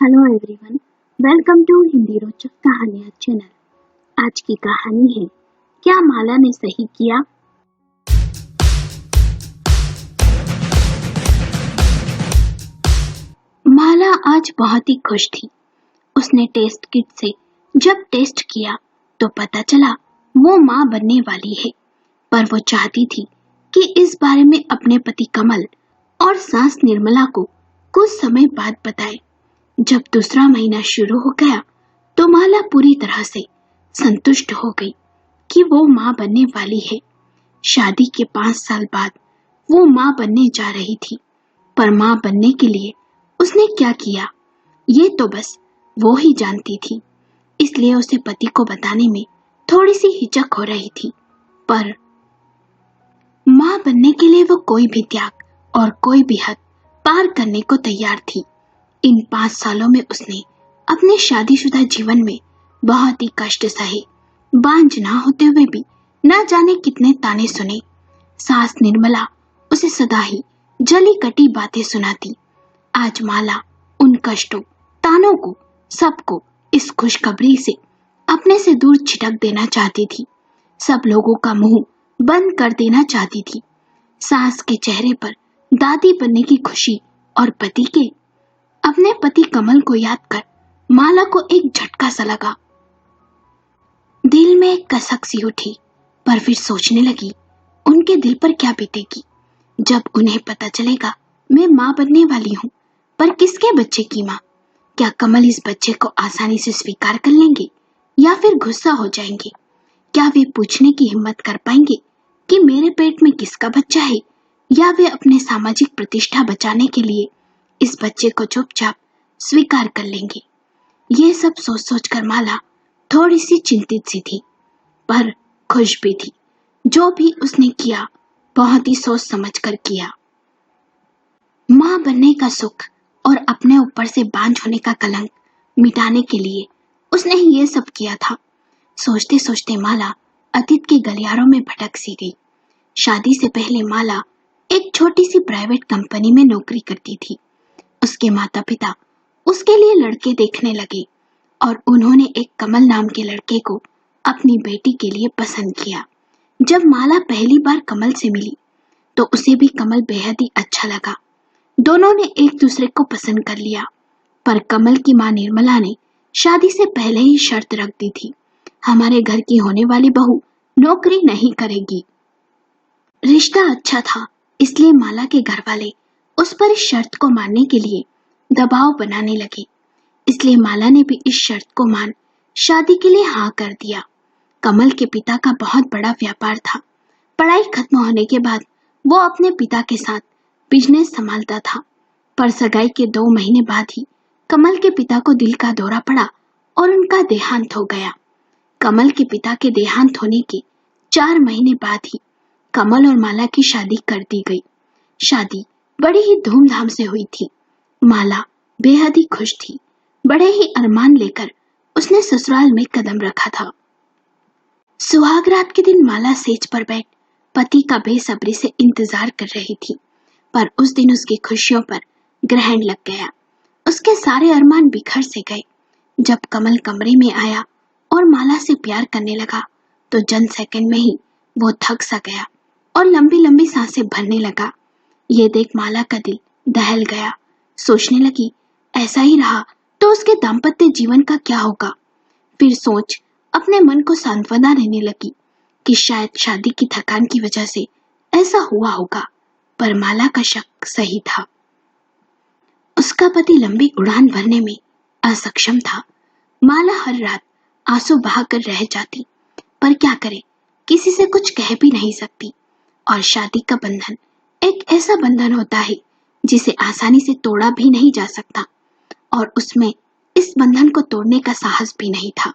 Hello everyone, welcome to Hindi रोचक कहानियाँ channel. आज की कहानी है क्या माला ने सही किया। माला आज बहुत ही खुश थी। उसने टेस्ट किट से जब टेस्ट किया तो पता चला वो माँ बनने वाली है, पर वो चाहती थी कि इस बारे में अपने पति कमल और सास निर्मला को कुछ समय बाद बताए। जब दूसरा महीना शुरू हो गया तो माला पूरी तरह से संतुष्ट हो गई कि वो माँ बनने वाली है। शादी के 5 साल बाद वो माँ बनने जा रही थी, पर माँ बनने के लिए उसने क्या किया ये तो बस वो ही जानती थी। इसलिए उसे पति को बताने में थोड़ी सी हिचक हो रही थी, पर माँ बनने के लिए वो कोई भी त्याग और कोई भी हद पार करने को तैयार थी। इन 5 सालों में उसने अपने शादीशुदा जीवन में बहुत ही कष्ट सहे। बांझ ना होते हुए भी न जाने कितने ताने सुने। सास निर्मला उसे सदा ही जली कटी बातें सुनाती। आज माला उन कष्टों, तानों को, सबको इस खुशखबरी से अपने से दूर छिटक देना चाहती थी। सब लोगों का मुंह बंद कर देना चाहती थी। सास के चेहरे पर दादी बनने की खुशी और अपने पति कमल को याद कर माला को एक झटका सा लगा। दिल में एक कसक सी उठी, पर फिर सोचने लगी उनके दिल पर क्या बीतेगी जब उन्हें पता चलेगा मैं माँ बनने वाली हूँ, पर किसके बच्चे की माँ। क्या कमल इस बच्चे को आसानी से स्वीकार कर लेंगे या फिर गुस्सा हो जाएंगे। क्या वे पूछने की हिम्मत कर पाएंगे कि मेरे पेट में किसका बच्चा है, या वे अपने सामाजिक प्रतिष्ठा बचाने के लिए इस बच्चे को चुपचाप स्वीकार कर लेंगे। ये सब सोच सोच कर माला थोड़ी सी चिंतित सी थी, पर खुश भी थी। जो भी उसने किया बहुत ही सोच समझ कर किया। माँ बनने का सुख और अपने ऊपर से बांझ होने का कलंक मिटाने के लिए उसने ये सब किया था। सोचते सोचते माला अतीत के गलियारों में भटक सी गई। शादी से पहले माला एक छोटी सी प्राइवेट कंपनी में नौकरी करती थी। उसके माता पिता उसके लिए लड़के देखने लगे और उन्होंने एक कमल नाम के लड़के को अपनी बेटी के लिए पसंद किया। जब माला पहली बार कमल से मिली तो उसे भी कमल बेहद ही अच्छा लगा। दोनों ने एक दूसरे को पसंद कर लिया, पर कमल की माँ निर्मला ने शादी से पहले ही शर्त रख दी थी, हमारे घर की होने वाली बहू नौकरी नहीं करेगी। रिश्ता अच्छा था, इसलिए माला के घर वाले उस पर इस शर्त को मानने के लिए दबाव बनाने लगे। इसलिए माला ने भी इस शर्त को मान शादी के लिए हाँ कर दिया। कमल के पिता का बहुत बड़ा व्यापार था। पढ़ाई खत्म होने के बाद वो अपने पिता के साथ बिजनेस संभालता था, पर सगाई के 2 महीने बाद ही कमल के पिता को दिल का दौरा पड़ा और उनका देहांत हो गया। कमल के पिता के देहांत होने के 4 महीने बाद ही कमल और माला की शादी कर दी गई। शादी बड़ी ही धूमधाम से हुई थी। माला बेहद ही खुश थी। बड़े ही अरमान लेकर उसने ससुराल में कदम रखा था। सुहाग रात के दिन माला सेज पर बैठ पति का बेसब्री से इंतजार कर रही थी, पर उस दिन उसकी खुशियों पर ग्रहण लग गया। उसके सारे अरमान बिखर से गए। जब कमल कमरे में आया और माला से प्यार करने लगा तो चंद सेकंड में ही वो थक सा गया और लंबी लंबी सांसें भरने लगा। ये देख माला का दिल दहल गया। सोचने लगी ऐसा ही रहा तो उसके दाम्पत्य जीवन का क्या होगा। फिर सोच अपने मन को सांत्वना देने लगी कि शायद शादी की थकान की वजह से ऐसा हुआ होगा, पर माला का शक सही था। उसका पति लंबी उड़ान भरने में असक्षम था। माला हर रात आंसू बहाकर रह जाती, पर क्या करे, किसी से कुछ कह भी नहीं सकती। और शादी का बंधन एक ऐसा बंधन होता है जिसे आसानी से तोड़ा भी नहीं जा सकता, और उसमें इस बंधन को तोड़ने का साहस भी नहीं था।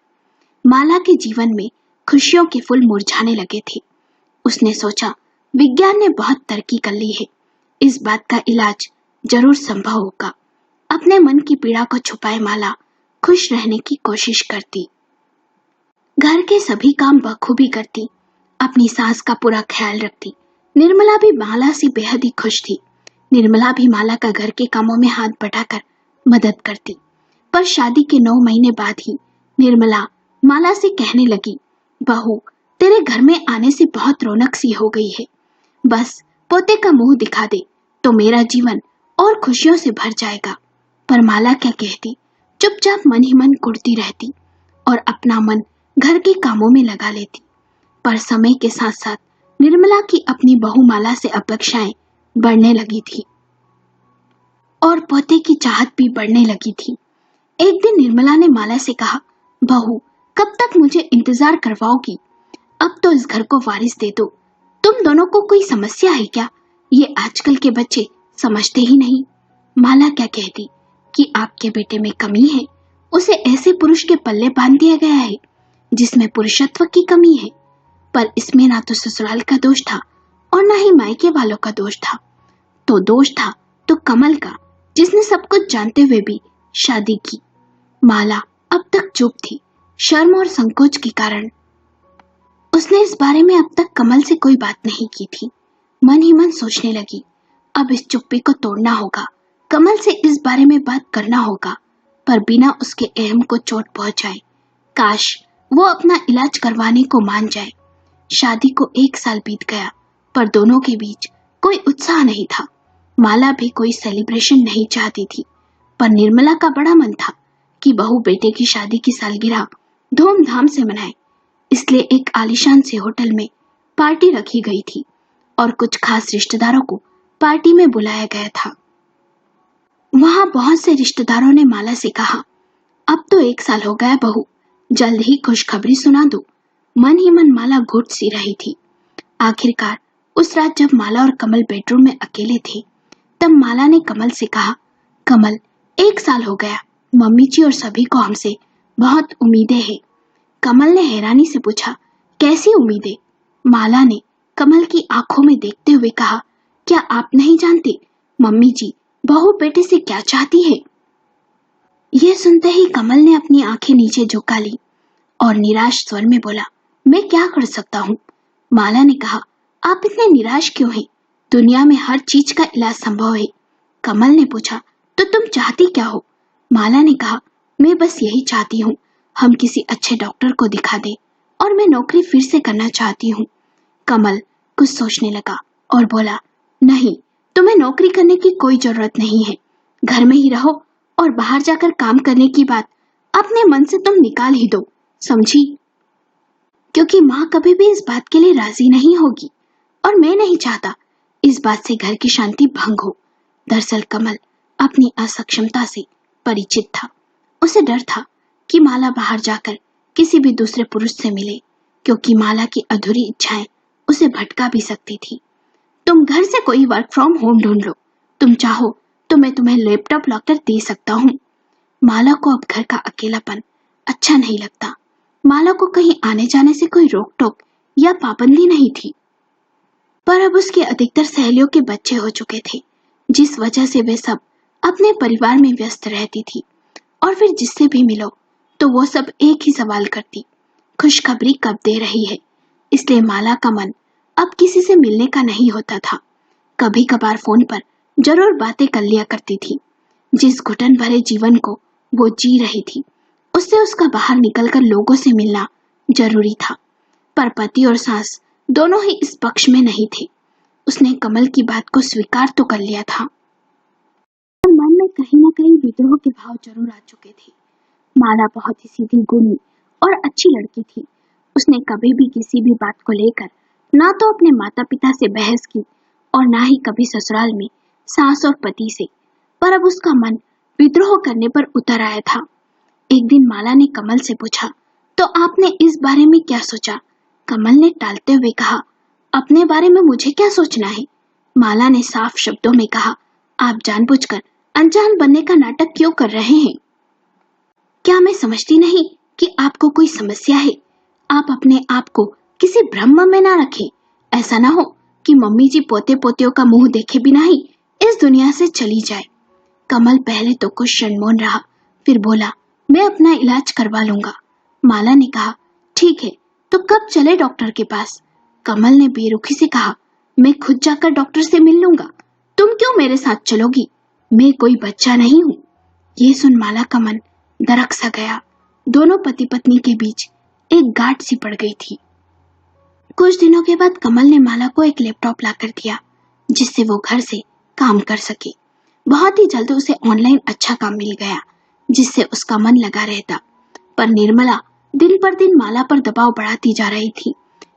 माला के जीवन में खुशियों के फूल मुरझाने लगे थे। उसने सोचा विज्ञान ने बहुत तरक्की कर ली है, इस बात का इलाज जरूर संभव होगा। अपने मन की पीड़ा को छुपाए माला खुश रहने की कोशिश करती। घर के सभी काम बखूबी करती, अपनी सास का पूरा ख्याल रखती। निर्मला भी माला से बेहद ही खुश थी। निर्मला भी माला का घर के कामों में हाथ बटाकर मदद करती। पर शादी के 9 महीने बाद ही निर्मला माला से कहने लगी, बहू, तेरे घर में आने से बहुत रौनक सी हो गई है। बस पोते का मुंह दिखा दे तो मेरा जीवन और खुशियों से भर जाएगा। पर माला क्या कहती, चुपचाप मन ही मन कुढ़ती रहती और अपना मन घर के कामों में लगा लेती। पर समय के साथ साथ निर्मला की अपनी बहू माला से अपेक्षाएं बढ़ने लगी थी और पोते की चाहत भी बढ़ने लगी थी। एक दिन निर्मला ने माला से कहा, बहू, कब तक मुझे इंतजार करवाओगी? अब तो इस घर को वारिस दे दो। तुम दोनों को कोई समस्या है क्या? ये आजकल के बच्चे समझते ही नहीं। माला क्या कहती कि आपके बेटे में कमी है, उसे ऐसे पुरुष के पल्ले बांध दिया गया है जिसमें पुरुषत्व की कमी है। पर इसमें ना तो ससुराल का दोष था और ना ही मायके वालों का दोष था। तो दोष था तो कमल का, जिसने सब कुछ जानते हुए भी शादी की। माला अब तक चुप थी। शर्म और संकोच के कारण उसने इस बारे में अब तक कमल से कोई बात नहीं की थी। मन ही मन सोचने लगी, अब इस चुप्पी को तोड़ना होगा, कमल से इस बारे में बात करना होगा, पर बिना उसके अहम को चोट पहुंचाए। काश वो अपना इलाज करवाने को मान जाए। शादी को 1 साल बीत गया, पर दोनों के बीच कोई उत्साह नहीं था। माला भी कोई सेलिब्रेशन नहीं चाहती थी, पर निर्मला का बड़ा मन था कि बहू बेटे की शादी की सालगिरह धूमधाम से मनाए। इसलिए एक आलीशान से होटल में पार्टी रखी गई थी और कुछ खास रिश्तेदारों को पार्टी में बुलाया गया था। वहां बहुत से रिश्तेदारों ने माला से कहा, अब तो 1 साल हो गया बहू, जल्द ही खुशखबरी सुना दो। मन ही मन माला घुट सी रही थी। आखिरकार उस रात जब माला और कमल बेडरूम में अकेले थे, तब माला ने कमल से कहा, कमल, 1 साल हो गया, मम्मी जी और सभी को हमसे बहुत उम्मीदें हैं। कमल ने हैरानी से पूछा, कैसी उम्मीदें? माला ने कमल की आंखों में देखते हुए कहा, क्या आप नहीं जानते मम्मी जी बहू बेटे से क्या चाहती है? यह सुनते ही कमल ने अपनी आंखें नीचे झुका ली और निराश स्वर में बोला, मैं क्या कर सकता हूँ? माला ने कहा, आप इतने निराश क्यों हैं? दुनिया में हर चीज का इलाज संभव है। कमल ने पूछा, तो तुम चाहती क्या हो? माला ने कहा, मैं बस यही चाहती हूँ, हम किसी अच्छे डॉक्टर को दिखा दें और मैं नौकरी फिर से करना चाहती हूँ। कमल कुछ सोचने लगा और बोला, नहीं, तुम्हें नौकरी करने की कोई जरूरत नहीं है। घर में ही रहो और बाहर जाकर काम करने की बात अपने मन से तुम निकाल ही दो, समझी? क्योंकि माँ कभी भी इस बात के लिए राजी नहीं होगी और मैं नहीं चाहता इस बात से घर की शांति भंग हो। दरअसल कमल अपनी असक्षमता से परिचित था। उसे डर था कि माला बाहर जाकर किसी भी दूसरे पुरुष से मिले, क्योंकि माला की अधूरी इच्छाएं उसे भटका भी सकती थी। तुम घर से कोई वर्क फ्रॉम होम ढूंढ लो, तुम चाहो तो मैं तुम्हें लैपटॉप लाकर दे सकता हूँ। माला को अब घर का अकेलापन अच्छा नहीं लगता। माला को कहीं आने जाने से कोई रोक टोक या पाबंदी नहीं थी, पर अब उसकी अधिकतर सहेलियों के बच्चे हो चुके थे, जिस वजह से वे सब अपने परिवार में व्यस्त रहती थी और फिर जिससे भी मिलो तो वो सब एक ही सवाल करती, खुशखबरी कब दे रही है? इसलिए माला का मन अब किसी से मिलने का नहीं होता था। कभी कभार फोन पर जरूर बातें कर लिया करती थी। जिस घुटन भरे जीवन को वो जी रही थी, उससे उसका बाहर निकलकर लोगों से मिलना जरूरी था। पर पति और सास दोनों ही इस पक्ष में नहीं थे। उसने कमल की बात को स्वीकार तो कर लिया था, पर मन में कहीं ना कहीं विद्रोह के भाव जरूर आ चुके थे। माला बहुत ही सीधी गुणी और अच्छी लड़की थी। उसने कभी भी किसी भी बात को लेकर ना तो अपने माता पिता से बहस की और ना ही कभी ससुराल में सास और पति से, पर अब उसका मन विद्रोह करने पर उतर आया था। एक दिन माला ने कमल से पूछा, तो आपने इस बारे में क्या सोचा? कमल ने टालते हुए कहा, अपने बारे में मुझे क्या सोचना है? माला ने साफ शब्दों में कहा, आप जानबूझकर अनजान बनने का नाटक क्यों कर रहे हैं? क्या मैं समझती नहीं कि आपको कोई समस्या है? आप अपने आप को किसी भ्रम में ना रखें। ऐसा ना हो कि मम्मी जी पोते पोतियों का मुंह देखे बिना ही इस दुनिया से चली जाए। कमल पहले तो कुछ क्षण मौन रहा, फिर बोला, मैं अपना इलाज करवा लूंगा। माला ने कहा, ठीक है, तो कब चले डॉक्टर के पास? कमल ने बेरुखी से कहा, मैं खुद जाकर डॉक्टर से मिल लूंगा, तुम क्यों मेरे साथ चलोगी? मैं कोई बच्चा नहीं हूँ। ये सुन माला का मन दरक सा गया। दोनों पति पत्नी के बीच एक गांठ सी पड़ गई थी। कुछ दिनों के बाद कमल ने माला को एक लैपटॉप लाकर दिया जिससे वो घर से काम कर सके। बहुत ही जल्द उसे ऑनलाइन अच्छा काम मिल गया जिससे उसका मन लगा रहता। पर निर्मला दिन पर दिन माला पर दबाव बढ़ाती जा रही थी।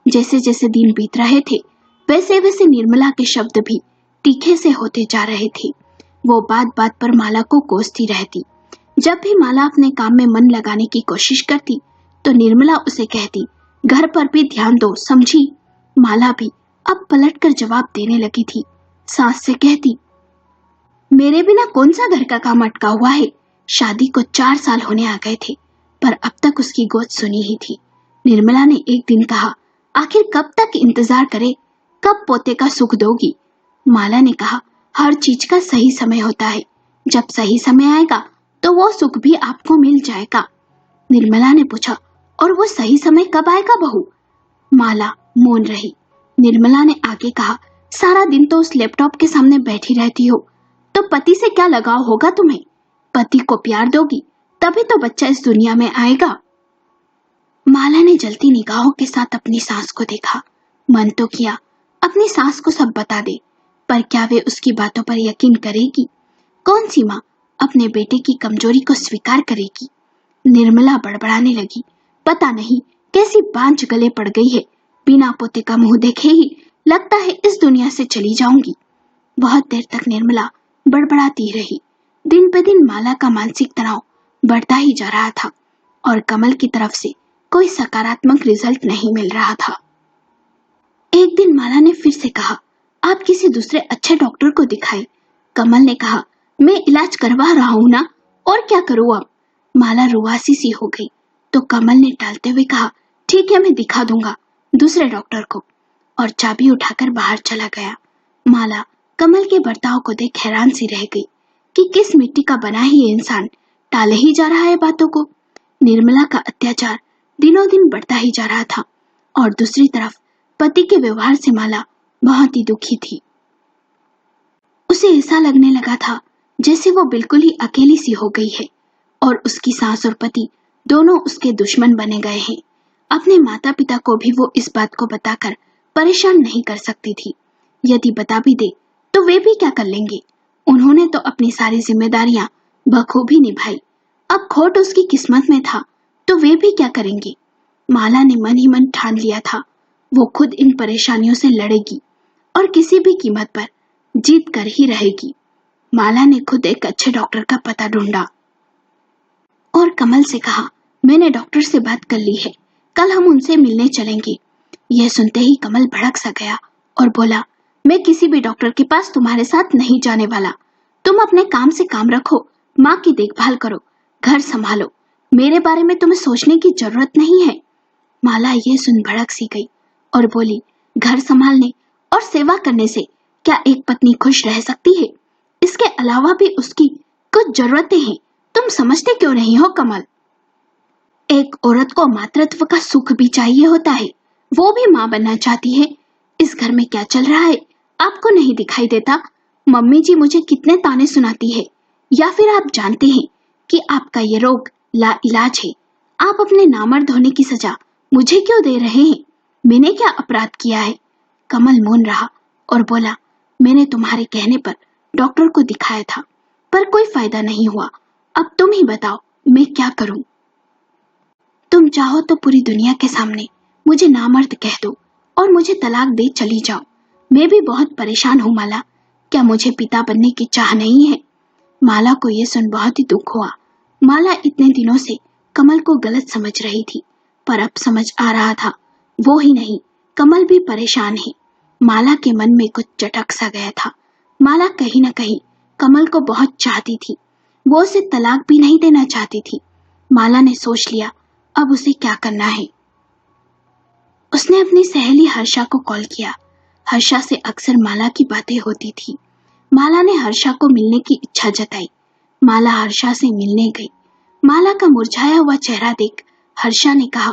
जैसे जैसे दिन बीत रहे थे वैसे वैसे निर्मला के शब्द भी तीखे से होते जा रहे थे। वो बात बात पर माला को कोसती रहती। जब भी माला अपने काम में मन लगाने की कोशिश करती तो निर्मला उसे कहती, घर पर भी ध्यान दो, समझी। माला भी अब पलटकर जवाब देने लगी थी। सास से कहती, मेरे बिना कौन सा घर का काम अटका हुआ है। शादी को 4 साल होने आ गए थे पर अब तक उसकी गोद सुनी ही थी। निर्मला ने एक दिन कहा, आखिर कब तक इंतजार करे, कब पोते का सुख दोगी। माला ने कहा, हर चीज का सही समय होता है, जब सही समय आएगा तो वो सुख भी आपको मिल जाएगा। निर्मला ने पूछा, और वो सही समय कब आएगा बहू। माला मौन रही। निर्मला ने आगे कहा, सारा दिन तो उस लैपटॉप के सामने बैठी रहती हो तो पति से क्या लगाव होगा तुम्हें। पति को प्यार दोगी तभी तो बच्चा इस दुनिया में आएगा। माला ने जलती निगाहों के साथ अपनी सास को देखा। मन तो किया अपनी सास को सब बता दे, पर क्या वे उसकी बातों पर यकीन करेगी। कौन सी माँ अपने बेटे की कमजोरी को स्वीकार करेगी। निर्मला बड़बड़ाने लगी, पता नहीं कैसी बांझ गले पड़ गई है, बिना पोते का मुंह देखे ही लगता है इस दुनिया से चली जाऊंगी। बहुत देर तक निर्मला बड़बड़ाती रही। दिन पे दिन माला का मानसिक तनाव बढ़ता ही जा रहा था और कमल की तरफ से कोई सकारात्मक रिजल्ट नहीं मिल रहा था। एक दिन माला ने फिर से कहा, आप किसी दूसरे अच्छे डॉक्टर को दिखाएं। कमल ने कहा, मैं इलाज करवा रहा हूं ना, और क्या करूं अब। माला रुआसी सी हो गई तो कमल ने टालते हुए कहा, ठीक है, मैं दिखा दूंगा दूसरे डॉक्टर को, और चाबी उठाकर बाहर चला गया। माला कमल के बर्ताव को देख हैरान सी रह गई कि किस मिट्टी का बना ही ये इंसान टाले ही जा रहा है बातों को। निर्मला का अत्याचार दिनों दिन बढ़ता ही जा रहा था और दूसरी तरफ पति के व्यवहार से माला बहुत ही दुखी थी। उसे ऐसा लगने लगा था जैसे वो बिल्कुल ही अकेली सी हो गई है और उसकी सास और पति दोनों उसके दुश्मन बने गए हैं। अपने माता पिता को भी वो इस बात को बताकर परेशान नहीं कर सकती थी। यदि बता भी दे तो वे भी क्या कर लेंगे। उन्होंने तो अपनी सारी जिम्मेदारियां बखूबी निभाई। अब खोट उसकी किस्मत में था तो वे भी क्या करेंगे। माला ने मन ही मन ठान लिया था वो खुद इन परेशानियों से लड़ेगी और किसी भी कीमत पर जीत कर ही रहेगी। माला ने खुद एक अच्छे डॉक्टर का पता ढूंढा और कमल से कहा, मैंने डॉक्टर से बात कर ली है, कल हम उनसे मिलने चलेंगे। यह सुनते ही कमल भड़क सा गया और बोला, मैं किसी भी डॉक्टर के पास तुम्हारे साथ नहीं जाने वाला। तुम अपने काम से काम रखो, माँ की देखभाल करो, घर संभालो, मेरे बारे में तुम्हें सोचने की जरूरत नहीं है। माला ये सुन भड़क सी गई और बोली, घर संभालने और सेवा करने से क्या एक पत्नी खुश रह सकती है। इसके अलावा भी उसकी कुछ जरूरतें हैं, तुम समझते क्यों नहीं हो कमल। एक औरत को मातृत्व का सुख भी चाहिए होता है, वो भी माँ बनना चाहती है। इस घर में क्या चल रहा है आपको नहीं दिखाई देता। मम्मी जी मुझे कितने ताने सुनाती है। या फिर आप जानते हैं कि आपका ये रोग ला इलाज है। आप अपने नामर्द होने की सजा मुझे क्यों दे रहे हैं। मैंने क्या अपराध किया है। कमल मौन रहा और बोला, मैंने तुम्हारे कहने पर डॉक्टर को दिखाया था पर कोई फायदा नहीं हुआ। अब तुम ही बताओ मैं क्या करूं। तुम चाहो तो पूरी दुनिया के सामने मुझे नामर्द कह दो और मुझे तलाक दे चली जाओ। मैं भी बहुत परेशान हूँ माला, क्या मुझे पिता बनने की चाह नहीं है। माला को यह सुन बहुत ही दुख हुआ। माला इतने दिनों से कमल को गलत समझ रही थी पर अब समझ आ रहा था वो ही नहीं कमल भी परेशान है। माला के मन में कुछ चटक सा गया था। माला कहीं न कहीं कमल को बहुत चाहती थी, वो उसे तलाक भी नहीं देना चाहती थी। माला ने सोच लिया अब उसे क्या करना है। उसने अपनी सहेली हर्षा को कॉल किया। हर्षा से अक्सर माला की बातें होती थी। माला ने हर्षा को मिलने की इच्छा जताई। माला हर्षा से मिलने गई। माला का मुरझाया हुआ चेहरा देख हर्षा ने कहा,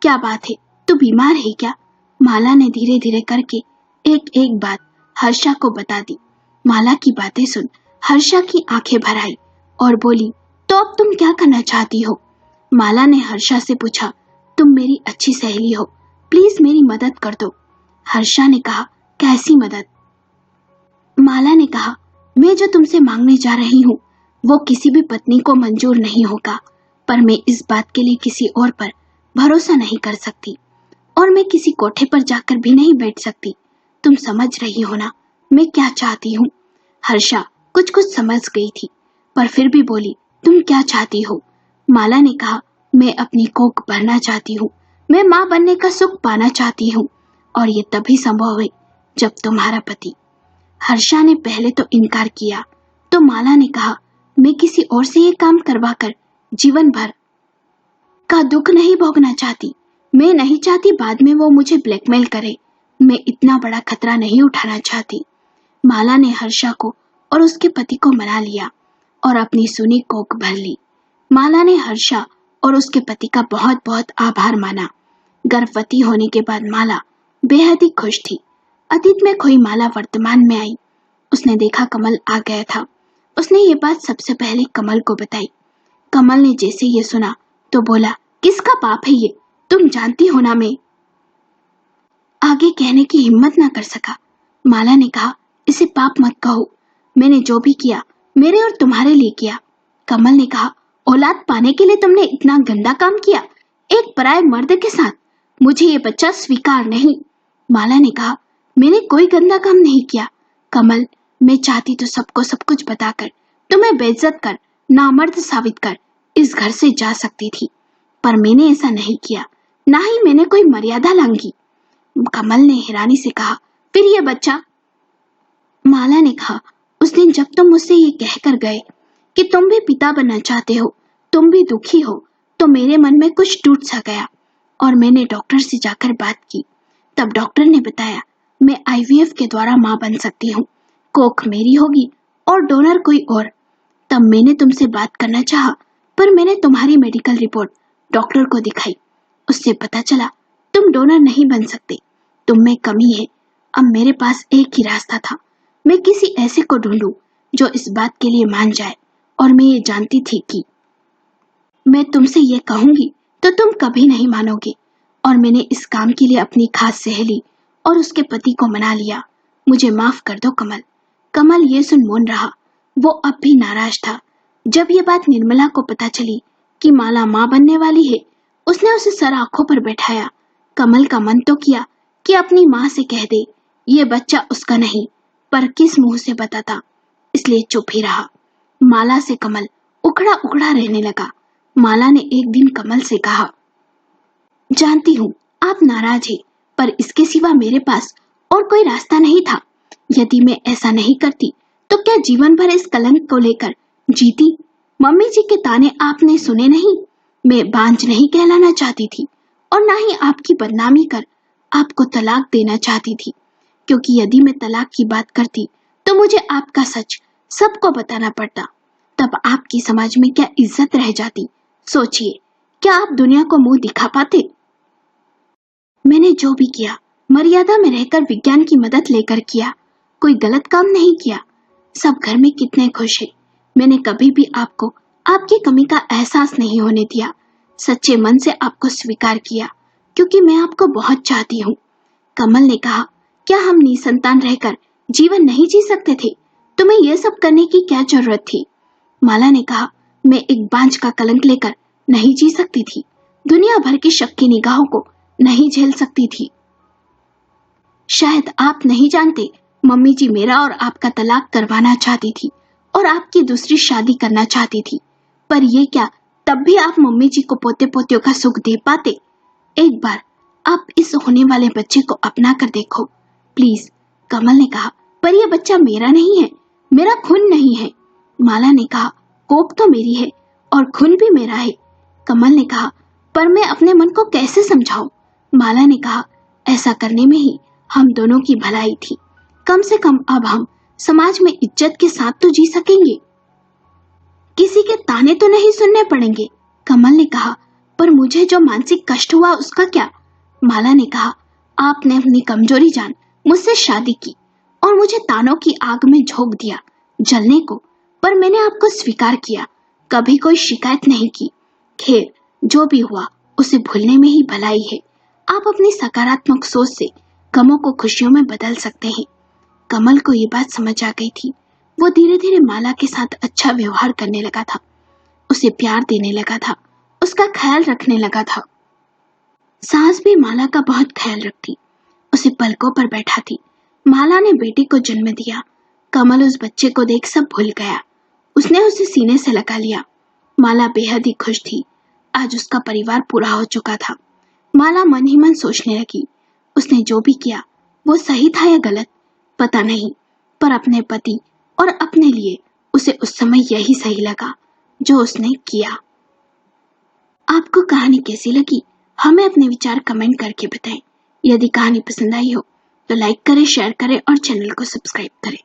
क्या बात है, तू बीमार है क्या। माला ने धीरे धीरे करके एक एक बात हर्षा को बता दी। माला की बातें सुन हर्षा की आंखें भर आई और बोली, तो तो अब तुम क्या करना चाहती हो? माला ने हर्षा से पूछा। तुम मेरी अच्छी सहेली हो, प्लीज मेरी मदद कर दो। हर्षा ने कहा, कैसी मदद? माला ने कहा, मैं जो तुमसे मांगने जा रही हूँ वो किसी भी पत्नी को मंजूर नहीं होगा, पर मैं इस बात के लिए किसी और पर भरोसा नहीं कर सकती और मैं किसी कोठे पर जाकर भी नहीं बैठ सकती। तुम समझ रही हो ना मैं क्या चाहती हूँ? हर्षा कुछ कुछ समझ गई थी पर फिर भी बोली, तुम क्या चाहती हो? माला ने कहा, मैं अपनी कोख भरना चाहती हूँ, मैं माँ बनने का सुख पाना चाहती हूँ और ये तभी संभव है जब तुम्हारा पति। हर्षा ने पहले तो इनकार किया तो माला ने कहा, मैं किसी और से ये काम करवाकर जीवन भर का दुख नहीं भोगना चाहती। मैं नहीं चाहती बाद में वो मुझे ब्लैकमेल करे। मैं इतना बड़ा खतरा नहीं उठाना चाहती। माला ने हर्षा को और उसके पति को मना लिया और अपनी सुनी कोख भर ली। माला ने हर्षा और उसके पति का बहुत बहुत आभार माना। गर्भवती होने के बाद माला बेहद ही खुश थी। अतीत में खोई माला वर्तमान में आई। उसने देखा कमल आ गया था। उसने ये बात सबसे पहले कमल को बताई। कमल ने जैसे ये सुना तो बोला, किसका पाप है ये? तुम जानती हो ना। मैं आगे कहने की हिम्मत ना कर सका। माला ने कहा, इसे पाप मत कहो, मैंने जो भी किया मेरे और तुम्हारे लिए किया। कमल ने कहा, औलाद पाने के लिए तुमने इतना गंदा काम किया एक पराये मर्द के साथ? मुझे ये बच्चा स्वीकार नहीं। माला ने कहा, मैंने कोई गंदा काम नहीं किया। कमल, मैं चाहती तो सबको सब कुछ बताकर तुम्हें बेइज्जत कर, नामर्द साबित कर इस घर से जा सकती थी, पर मैंने ऐसा नहीं किया, ना ही मैंने कोई मर्यादा लांघी। कमल ने हैरानी से कहा, फिर ये बच्चा? माला ने कहा, उस दिन जब तुम मुझसे ये कहकर गए कि तुम भी पिता बनना चाहते हो, तुम भी दुखी हो, तो मेरे मन में कुछ टूट सा गया और मैंने डॉक्टर से जाकर बात की। तब डॉक्टर ने बताया मैं आईवीएफ के द्वारा मां बन सकती हूँ, कोख मेरी होगी और डोनर कोई और। तब मैंने तुमसे बात करना चाहा, पर मैंने तुम्हारी मेडिकल रिपोर्ट डॉक्टर को दिखाई। उससे पता चला तुम डोनर नहीं बन सकते, तुम में कमी है। अब मेरे पास एक ही रास्ता था, मैं किसी ऐसे को ढूंढूं जो इस बात के लिए मान जाए, और मैं ये जानती थी कि मैं तुमसे ये कहूंगी तो तुम कभी नहीं मानोगे, और मैंने इस काम के लिए अपनी खास सहेली और उसके पति को मना लिया। मुझे माफ कर दो कमल। कमल ये सुन मौन रहा। वो अब भी नाराज था। जब ये बात निर्मला को पता चली कि माला मां बनने वाली है, उसने उसे सर आंखों पर बैठाया। कमल का मन तो किया कि अपनी मां से कह दे ये बच्चा उसका नहीं, पर किस मुंह से बताता, इसलिए चुप ही रहा। माला से कमल उखड़ा उखड़ा रहने लगा। माला ने एक दिन कमल से कहा, जानती हूँ आप नाराज हैं, पर इसके सिवा मेरे पास और कोई रास्ता नहीं था। यदि मैं ऐसा नहीं करती तो क्या जीवन भर इस कलंक को लेकर जीती? मम्मी जी के ताने आपने सुने नहीं? मैं बांझ नहीं कहलाना चाहती थी और ना ही आपकी बदनामी कर आपको तलाक देना चाहती थी, क्योंकि यदि मैं तलाक की बात करती तो मुझे आपका सच सबको बताना पड़ता। तब आपकी समाज में क्या इज्जत रह जाती? सोचिए, क्या आप दुनिया को मुंह दिखा पाते? मैंने जो भी किया मर्यादा में रहकर विज्ञान की मदद लेकर किया, कोई गलत काम नहीं किया। सब घर में कितने खुश हैं। मैंने कभी भी आपको आपकी कमी का एहसास नहीं होने दिया। सच्चे मन से आपको स्वीकार किया क्योंकि मैं आपको बहुत चाहती हूँ। कमल ने कहा, क्या हम निसंतान रहकर जीवन नहीं जी सकते थे? तुम्हें यह सब करने की क्या जरूरत थी? माला ने कहा, मैं एक बांझ का कलंक लेकर नहीं जी सकती थी, दुनिया भर की शक की निगाहों को नहीं झेल सकती थी। शायद आप नहीं जानते, मम्मी जी मेरा और आपका तलाक करवाना चाहती थी और आपकी दूसरी शादी करना चाहती थी, पर ये क्या, तब भी आप मम्मी जी को पोते पोतियों का सुख दे पाते? एक बार आप इस होने वाले बच्चे को अपना कर देखो प्लीज। कमल ने कहा, पर यह बच्चा मेरा नहीं है, मेरा खून नहीं है। माला ने कहा, कोख तो मेरी है और खून भी मेरा है। कमल ने कहा, पर मैं अपने मन को कैसे समझाऊं? माला ने कहा, ऐसा करने में ही हम दोनों की भलाई थी। कम से कम अब हम समाज में इज्जत के साथ तो जी सकेंगे, किसी के ताने तो नहीं सुनने पड़ेंगे। कमल ने कहा, पर मुझे जो मानसिक कष्ट हुआ उसका क्या? माला ने कहा, आपने अपनी कमजोरी जान मुझसे शादी की और मुझे तानों की आग में झोंक दिया जलने को, पर मैंने आपको स्वीकार किया कभी कोई शिकायत नहीं की। खैर, जो भी हुआ उसे भूलने में ही भलाई है। आप अपनी सकारात्मक सोच से गमों को खुशियों में बदल सकते हैं। कमल को ये बात समझ आ गई थी। वो धीरे धीरे माला के साथ अच्छा व्यवहार करने लगा था, उसे प्यार देने लगा था, उसका ख्याल रखने लगा था। सास भी माला का बहुत ख्याल रखती, उसे पलकों पर बैठाती। माला ने बेटे को जन्म दिया। कमल उस बच्चे को देख सब भूल गया। उसने उसे सीने से लगा लिया। माला बेहद ही खुश थी। आज उसका परिवार पूरा हो चुका था। माला मन ही मन सोचने लगी, उसने जो भी किया वो सही था या गलत पता नहीं, पर अपने पति और अपने लिए उसे उस समय यही सही लगा जो उसने किया। आपको कहानी कैसी लगी हमें अपने विचार कमेंट करके बताएं। यदि कहानी पसंद आई हो तो लाइक करें, शेयर करें और चैनल को सब्सक्राइब करें।